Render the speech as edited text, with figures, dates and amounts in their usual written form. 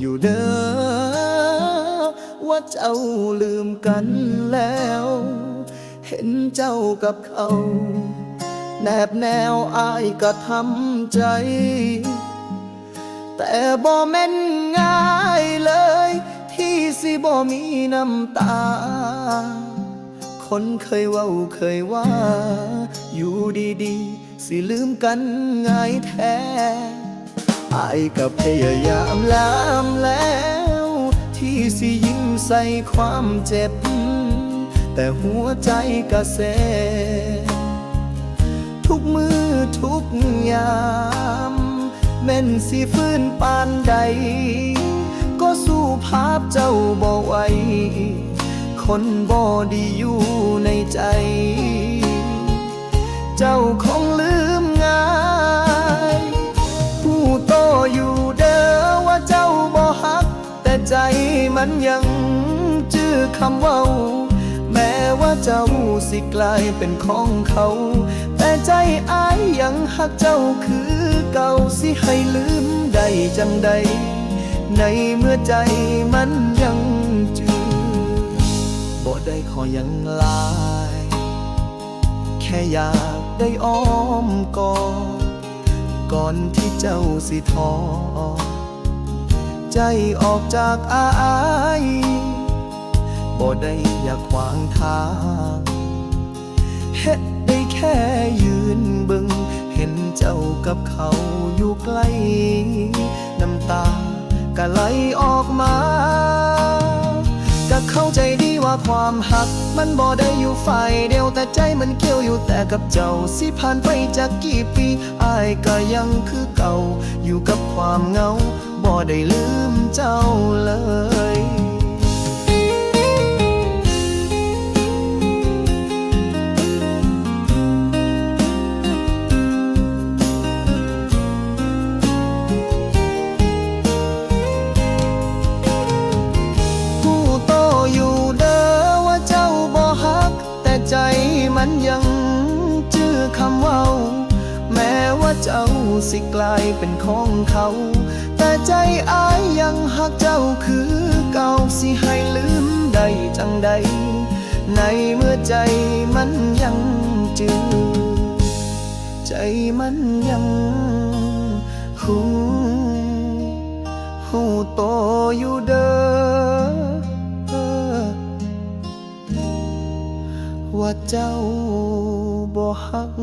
อยู่เด้อว่าเจ้าลืมกันแล้ว เห็นเจ้ากับเขาแนบแนวอายก็ทำใจ แต่บ่แม่นง่ายเลย ที่สิบ่มีน้ำตา คนเคยเว้าเคยว่า อยู่ดีๆสิลืมกันง่ายแท้อายก็พยายามแล้วที่สิยิ้มใส่ความเจ็บ แต่หัวใจก็เสียทุกมือทุกยามแม่นสิฟื้นปานใด ก็สู้ภาพเจ้าบ่ไหวคนบ่ดีอยู่ในใจ เจ้าคงลืมง่ายผู้โตอยู่เด้อว่าเจ้าบ่ฮัก แต่ใจมันยังจื้อคำเว้า แม้ว่าเจ้าสิกลายเป็นของเขา แต่ใจอ้ายยังฮักเจ้าคือเก่า สิให้ลืมได้จังใด ในเมื่อใจมันยังจื้อบ่ได้ขอยังลาย แค่อยากได้อ้อมกอดก่อนที่เจ้าสิท้อใจออกจากอายบ่ได้อยากขวางทางเฮ็ดได้แค่ยืนเบิ่งเห็นเจ้ากับเขาอยู่ใกล้น้ำตาก็ไหลออกมาก็เข้าใจดีว่าความหักมันบ่ได้อยู่ฝ่ายเดียวแต่ใจมันเกี่ยวอยู่แต่กับเจ้าสิผ่านไปจากกี่ปีอายก็ยังคือเก่าอยู่กับความเหงาบ่ได้ลืมเจ้าเลยใจมันยังจื้อคำเว้าแม้ว่าเจ้าสิกลายเป็นของเขาแต่ใจอ้ายยังฮักเจ้าคือเก่าสิให้ลืมได้จังใดในเมื่อใจมันยังจื้อใจมันยังหูโตอยู่เด้อว่าเจ้าบ่ฮัก